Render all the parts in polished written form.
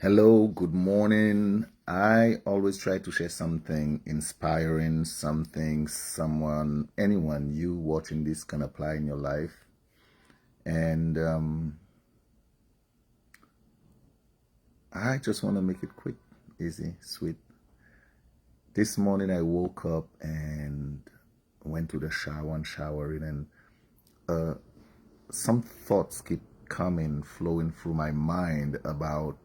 Hello, good morning. I always try to share something inspiring, something anyone you watching this can apply in your life. And I just want to make it quick, easy, sweet. This morning I woke up and went to the shower and showering, and some thoughts keep coming, flowing through my mind about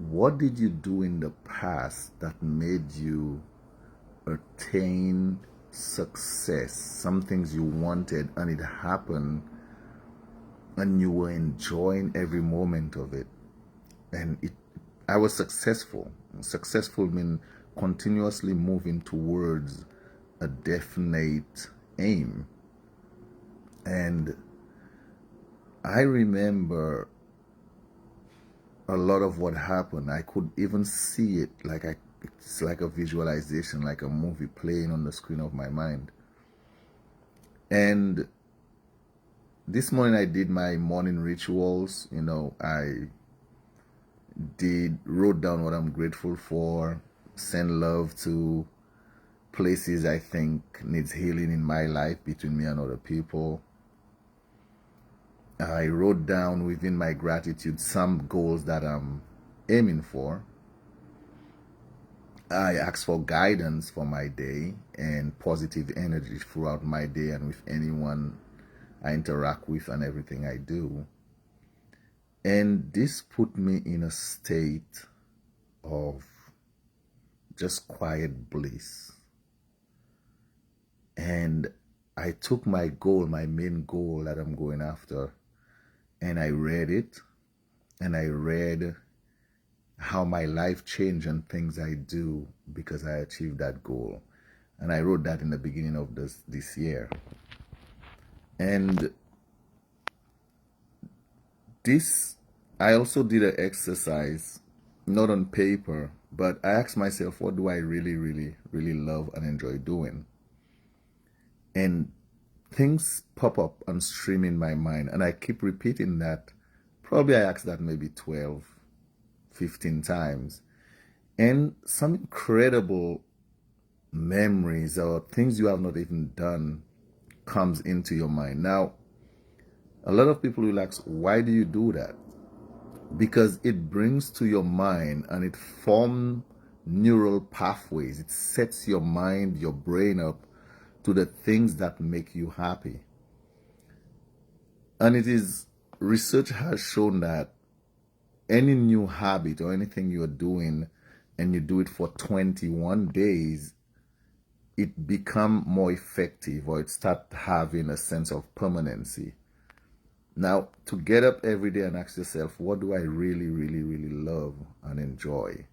what did you do in the past that made you attain success, some things you wanted, and it happened, and you were enjoying every moment of it. And I was successful. Successful means continuously moving towards a definite aim. And I remember a lot of what happened. I could even see it it's like a visualization, like a movie playing on the screen of my mind. And this morning I did my morning rituals. I wrote down what I'm grateful for, send love to places I think needs healing in my life between me and other people. I wrote down within my gratitude some goals that I'm aiming for. I asked for guidance for my day and positive energy throughout my day and with anyone I interact with and everything I do. And this put me in a state of just quiet bliss. And I took my goal, my main goal that I'm going after, and I read it, and I read how my life changed and things I do because I achieved that goal. And I wrote that in the beginning of this year. And I also did an exercise, not on paper, but I asked myself, what do I really, really, really love and enjoy doing? And things pop up and stream in my mind, and I keep repeating that. Probably I asked that maybe 12, 15 times. And some incredible memories or things you have not even done comes into your mind. Now, a lot of people will ask, why do you do that? Because it brings to your mind and it forms neural pathways. It sets your mind, your brain up to the things that make you happy. And research has shown that any new habit or anything you're doing and you do it for 21 days, it become more effective, or it start having a sense of permanency. Now, to get up every day and ask yourself, what do I really, really, really love and enjoy?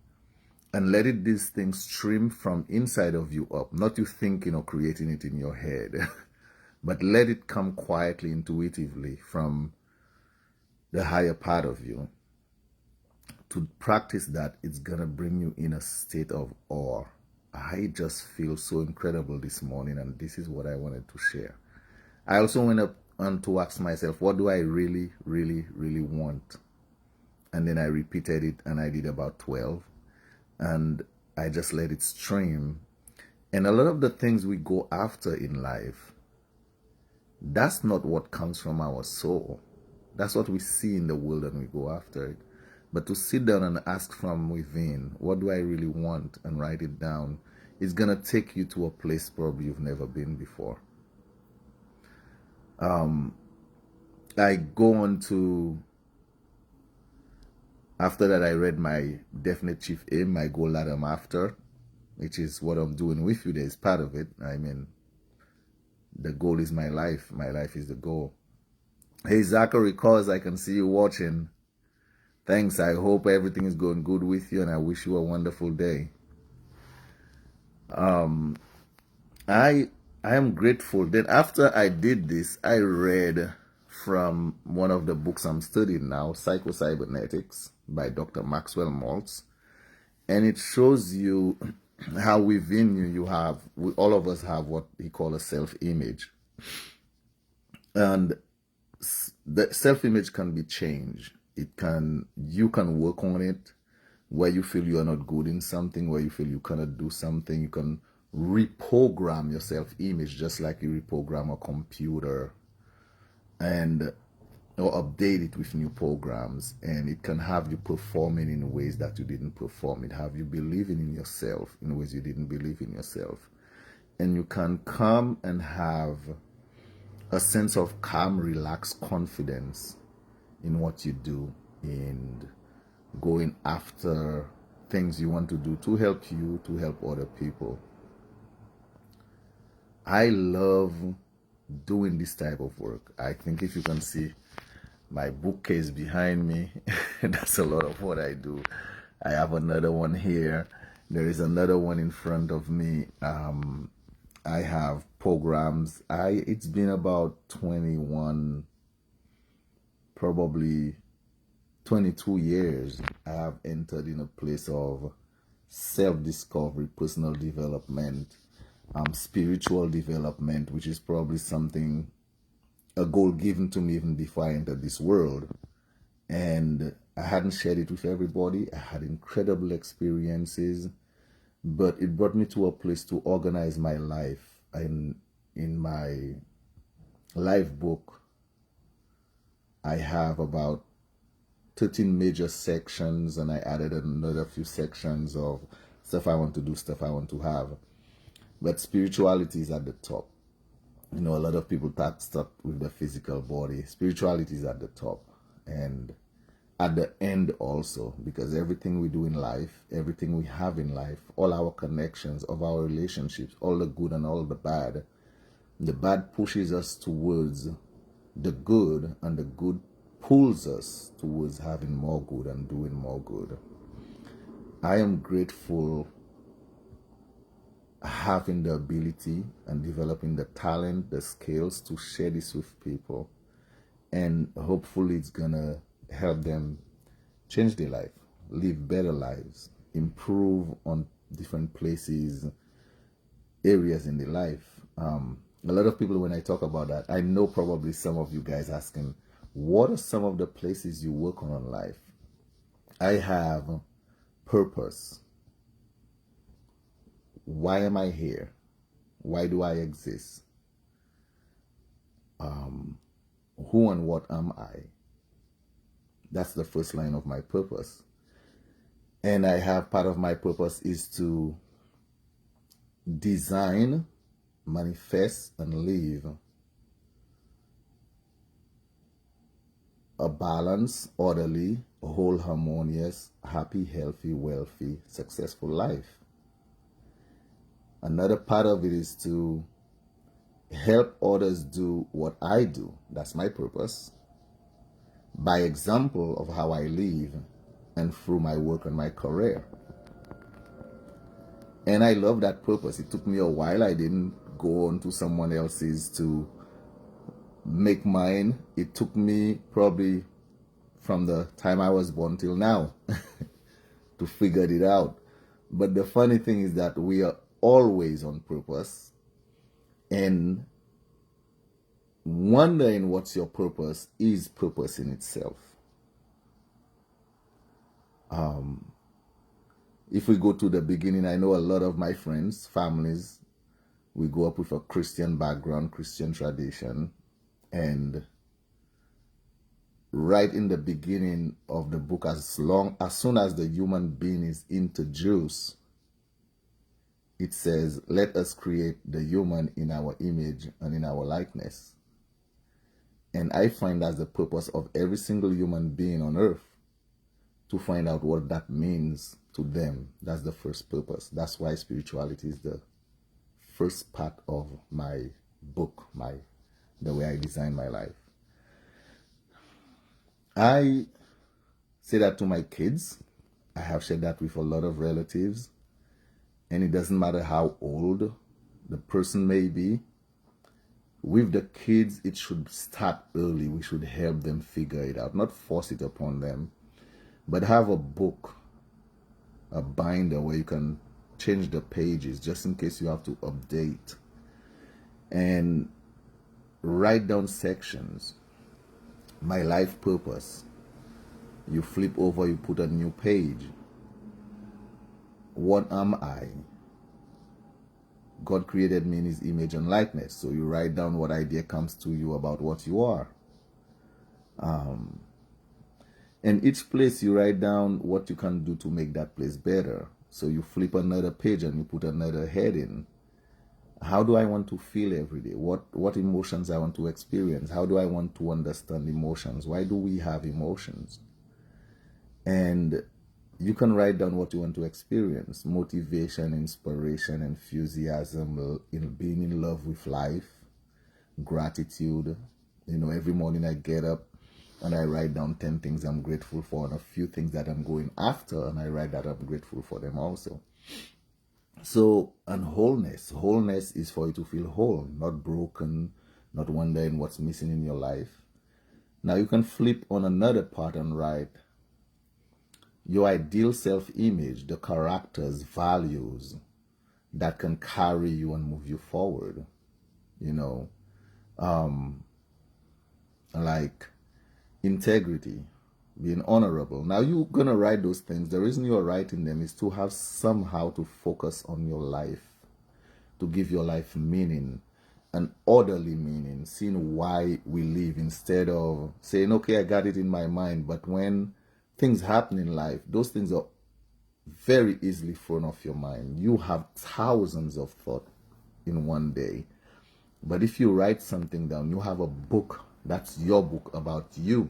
And these things stream from inside of you up, not you thinking or creating it in your head, but let it come quietly, intuitively from the higher part of you. To practice that, it's going to bring you in a state of awe. I just feel so incredible this morning, and this is what I wanted to share. I also went up and to ask myself, what do I really, really, really want? And then I repeated it, and I did about 12. And I just let it stream. And a lot of the things we go after in life, that's not what comes from our soul. That's what we see in the world and we go after it. But to sit down and ask from within, what do I really want, and write it down, is going to take you to a place probably you've never been before. I go on to, after that I read my definite chief aim, my goal that I'm after, which is what I'm doing with you. There's part of it. I mean, the goal is my life. My life is the goal. Hey, Zachary Cause, I can see you watching. Thanks. I hope everything is going good with you, and I wish you a wonderful day. I am grateful that after I did this, I read from one of the books I'm studying now, Psycho-Cybernetics by Dr. Maxwell Maltz. And it shows you how within all of us have what he calls a self-image. And the self-image can be changed. You can work on it where you feel you are not good in something, where you feel you cannot do something. You can reprogram your self-image just like you reprogram a computer, and or update it with new programs, and it can have you performing in ways that you didn't perform. It have you believing in yourself in ways you didn't believe in yourself, and you can come and have a sense of calm, relaxed confidence in what you do, and going after things you want to do to help you, to help other people. I love doing this type of work. I think if you can see my bookcase behind me, that's a lot of what I do. I have another one here. There is another one in front of me. I have programs. It's been about 21, probably 22 years I have entered in a place of self-discovery, personal development, spiritual development, which is probably something, a goal given to me even before I entered this world. And I hadn't shared it with everybody. I had incredible experiences, but it brought me to a place to organize my life. In my life book, I have about 13 major sections, and I added another few sections of stuff I want to do, stuff I want to have. But spirituality is at the top. You know, a lot of people start with the physical body. Spirituality is at the top and at the end also, because everything we do in life, everything we have in life, all our connections of our relationships, all the good and all the bad pushes us towards the good, and the good pulls us towards having more good and doing more good. I am grateful having the ability and developing the talent, the skills to share this with people, and hopefully it's gonna help them change their life, live better lives, improve on different places, areas in their life. A lot of people, when I talk about that, I know probably some of you guys asking, what are some of the places you work on in life? I have purpose. Why am I here? Why do I exist? Who and what am I? That's the first line of my purpose. And I have, part of my purpose is to design, manifest, and live a balanced, orderly, whole, harmonious, happy, healthy, wealthy, successful life. Another part of it is to help others do what I do. That's my purpose. By example of how I live and through my work and my career. And I love that purpose. It took me a while. I didn't go on to someone else's to make mine. It took me probably from the time I was born till now to figure it out. But the funny thing is that we are always on purpose, and wondering what's your purpose is purpose in itself. If we go to the beginning, I know a lot of my friends, families, we grew up with a Christian background, Christian tradition, and right in the beginning of the book, as soon as the human being is introduced, it says, let us create the human in our image and in our likeness. And I find that's the purpose of every single human being on earth, to find out what that means to them. That's the first purpose. That's why spirituality is the first part of my book, the way I design my life. I say that to my kids. I have shared that with a lot of relatives. And it doesn't matter how old the person may be. With the kids, it should start early. We should help them figure it out, not force it upon them, but have a book, a binder where you can change the pages just in case you have to update, and write down sections. My life purpose. You flip over, you put a new page. What am I? God created me in his image and likeness. So you write down what idea comes to you about what you are. And each place you write down what you can do to make that place better. So you flip another page and you put another heading. How do I want to feel every day? What emotions I want to experience? How do I want to understand emotions? Why do we have emotions? And you can write down what you want to experience: motivation, inspiration, enthusiasm, being in love with life, gratitude. Every morning I get up and I write down 10 things I'm grateful for and a few things that I'm going after, and I write that I'm grateful for them also. So, and wholeness is for you to feel whole, not broken, not wondering what's missing in your life. Now you can flip on another part and write your ideal self-image, the characters, values that can carry you and move you forward. Like integrity, being honorable. Now you're going to write those things. The reason you're writing them is to have somehow to focus on your life, to give your life meaning, an orderly meaning, seeing why we live, instead of saying, okay, I got it in my mind. But when things happen in life, those things are very easily thrown off your mind. You have thousands of thoughts in one day. But if you write something down, you have a book. That's your book about you.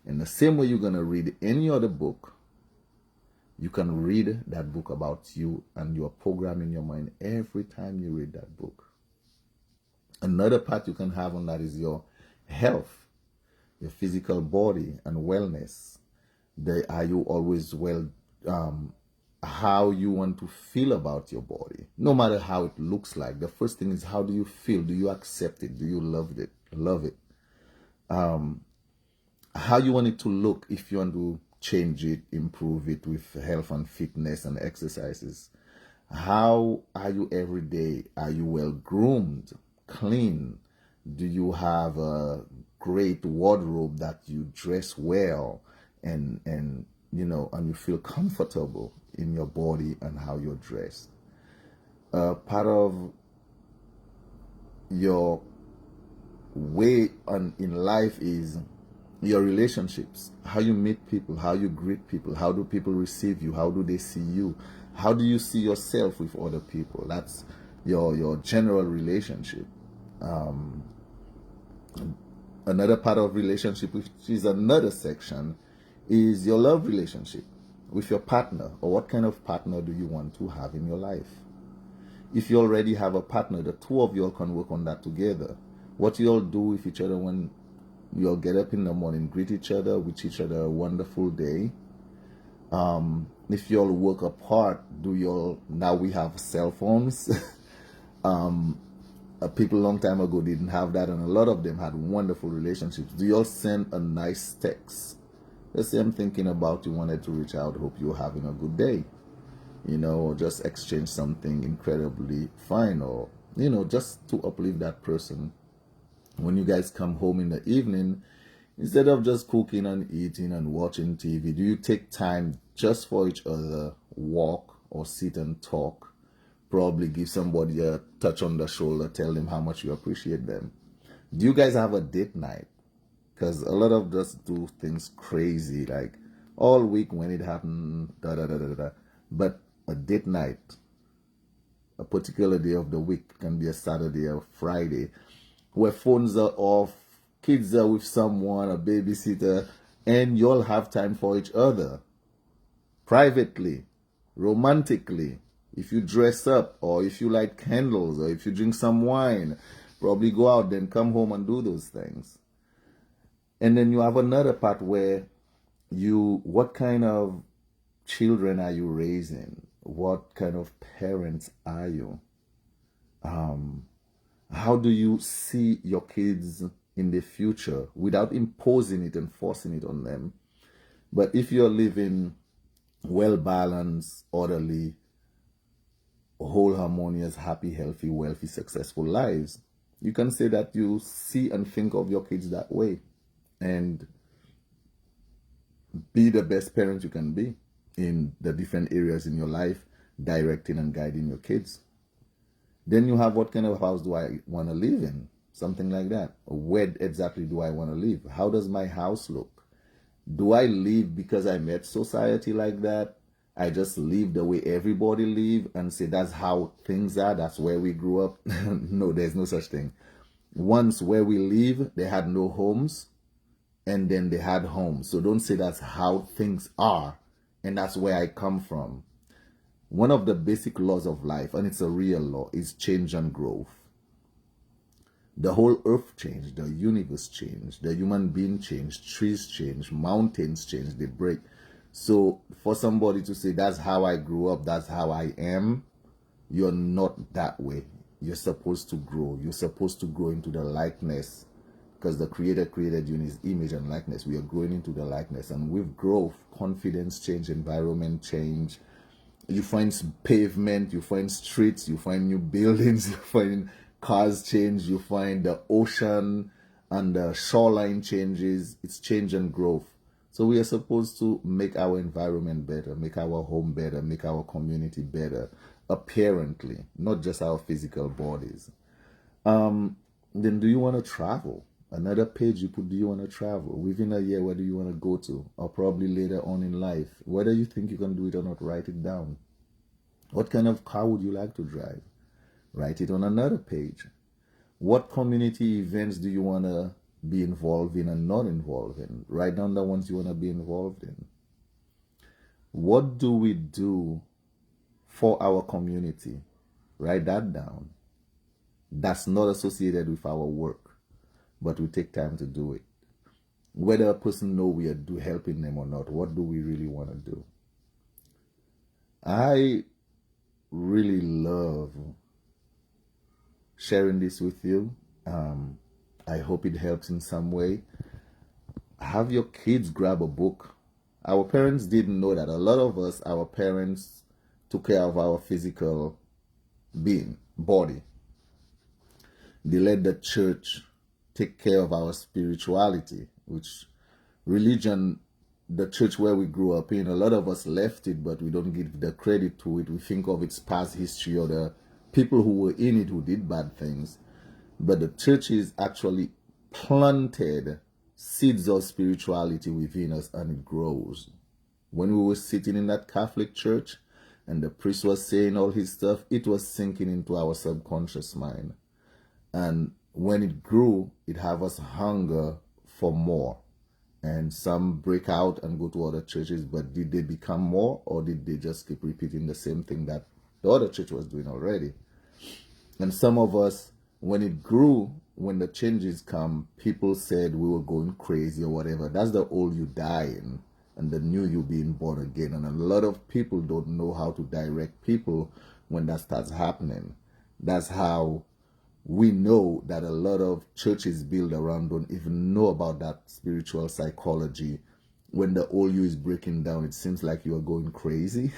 In the same way you're going to read any other book, you can read that book about you, and you are programming your mind every time you read that book. Another part you can have on that is your health, your physical body and wellness. Are you always well? How you want to feel about your body, no matter how it looks like. The first thing is, how do you feel? Do you accept it? Do you love it? How you want it to look, if you want to change it, improve it with health and fitness and exercises. How are you every day? Are you well groomed, clean? Do you have a great wardrobe that you dress well and you feel comfortable in your body and how you're dressed? Part of your way in life is your relationships, how you meet people, how you greet people, how do people receive you, how do they see you, how do you see yourself with other people. That's your general relationship. Another part of relationship, which is another section, is your love relationship with your partner, or what kind of partner do you want to have in your life. If you already have a partner, the two of you all can work on that together. What you all do with each other when you all get up in the morning, greet each other, wish each other a wonderful day. If you all work apart, now we have cell phones. People a long time ago didn't have that, and a lot of them had wonderful relationships. Do you all send a nice text? Let's say I'm thinking about you, wanted to reach out, hope you're having a good day. Or just exchange something incredibly fine, or, just to uplift that person. When you guys come home in the evening, instead of just cooking and eating and watching TV, do you take time just for each other, walk or sit and talk? Probably give somebody a touch on the shoulder, tell them how much you appreciate them. Do you guys have a date night? Because a lot of us do things crazy, like all week when it happened, da da da da da. But a date night, a particular day of the week, can be a Saturday or Friday, where phones are off, kids are with someone, a babysitter, and you all have time for each other. Privately, romantically. If you dress up, or if you light candles, or if you drink some wine, probably go out, then come home and do those things. And then you have another part where what kind of children are you raising? What kind of parents are you? How do you see your kids in the future without imposing it and forcing it on them? But if you're living well-balanced, orderly, whole, harmonious, happy, healthy, wealthy, successful lives, you can say that you see and think of your kids that way. And be the best parent you can be in the different areas in your life, directing and guiding your kids. Then you have, what kind of house do I want to live in? Something like that. Where exactly do I want to live? How does my house look? Do I live because I met society like that? I just live the way everybody live and say that's how things are, that's where we grew up? No, there's no such thing. Once where we live, they had no homes, and then they had homes. So don't say that's how things are and that's where I come from. One of the basic laws of life, and it's a real law, is change and growth. The whole earth changed, the universe changed, the human being changed, trees changed, mountains changed, they break. So for somebody to say that's how I grew up, that's how I am, you're not that way. You're supposed to grow. You're supposed to grow into the likeness, because the Creator created you in His image and likeness. We are growing into the likeness, and with growth, confidence change, environment change. You find pavement, you find streets, you find new buildings, you find cars change, you find the ocean and the shoreline changes. It's change and growth. So we are supposed to make our environment better, make our home better, make our community better, apparently, not just our physical bodies. Then do you want to travel? Another page you put, do you want to travel? Within a year, where do you want to go to? Or probably later on in life. Whether you think you can do it or not, write it down. What kind of car would you like to drive? Write it on another page. What community events do you want to be involved in and not involved in? Write down the ones you want to be involved in. What do we do for our community? Write that down. That's not associated with our work, but we take time to do it. Whether a person know we are helping them or not, what do we really want to do? I really love sharing this with you. I hope it helps in some way. Have your kids grab a book. Our parents didn't know that. A lot of us, our parents took care of our physical body. They let the church take care of our spirituality, which religion, the church where we grew up in, a lot of us left it, but we don't give the credit to it. We think of its past history or the people who were in it who did bad things. But the church is actually planted seeds of spirituality within us, and it grows. When we were sitting in that Catholic church and the priest was saying all his stuff, it was sinking into our subconscious mind. And when it grew, it had us hunger for more. And some break out and go to other churches, but did they become more, or did they just keep repeating the same thing that the other church was doing already? And some of us, when it grew, when the changes come, people said we were going crazy or whatever. That's the old you dying and the new you being born again. And a lot of people don't know how to direct people when that starts happening. That's how we know that a lot of churches built around don't even know about that spiritual psychology. When the old you is breaking down, it seems like you are going crazy,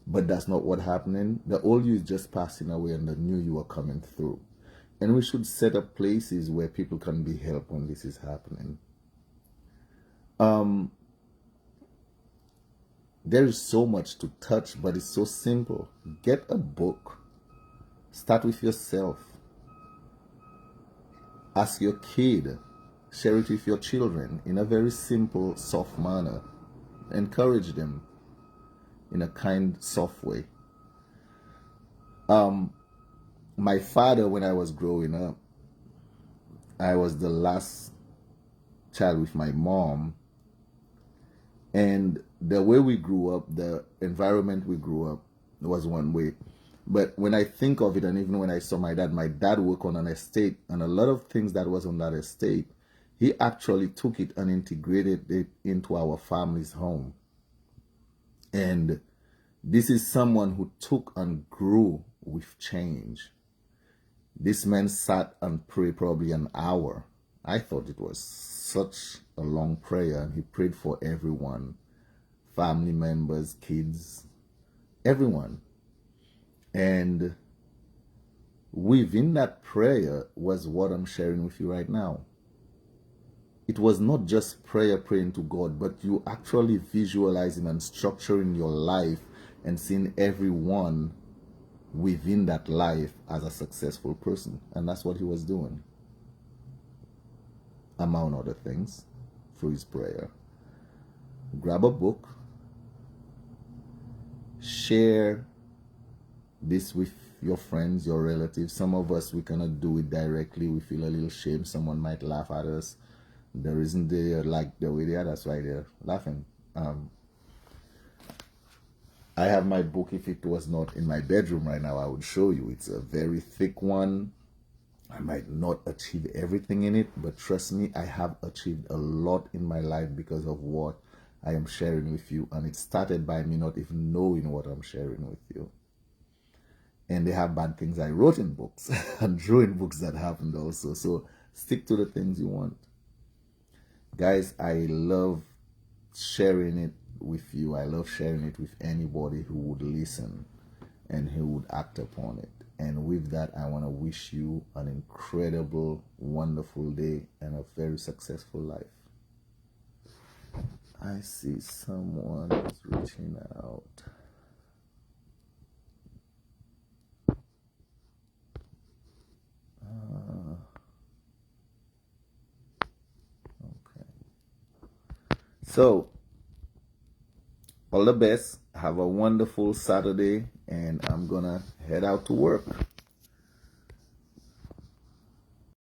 but that's not what's happening. The old you is just passing away and the new you are coming through. And we should set up places where people can be helped when this is happening. There is so much to touch, but it's so simple. Get a book. Start with yourself. Ask your kid. Share it with your children in a very simple, soft manner. Encourage them in a kind, soft way. My father, when I was growing up, I was the last child with my mom. And the way we grew up, the environment we grew up was one way. But when I think of it, and even when I saw my dad worked on an estate, and a lot of things that was on that estate, he actually took it and integrated it into our family's home. And this is someone who took and grew with change. This man sat and prayed probably an hour. I thought it was such a long prayer, and he prayed for everyone, family members, kids, everyone. And within that prayer was what I'm sharing with you right now. it was not just prayer praying to God, but you actually visualizing and structuring your life and seeing everyone within that life as a successful person. And that's what he was doing, among other things, through his prayer. Grab a book, share this with your friends, your relatives. Some of us, we cannot do it directly. We feel a little shame. Someone might laugh at us. The reason they like the way they are, that's why they're laughing. I have my book. If it was not in my bedroom right now, I would show you. It's a very thick one. I might not achieve everything in it, but trust me, I have achieved a lot in my life because of what I am sharing with you. And it started by me not even knowing what I'm sharing with you. And they have bad things I wrote in books and drew in books that happened also. So stick to the things you want. Guys, I love sharing it with you. I love sharing it with anybody who would listen and who would act upon it. And with that, I want to wish you an incredible, wonderful day and a very successful life. I see someone is reaching out. Okay. So, all the best. Have a wonderful Saturday, and I'm gonna head out to work.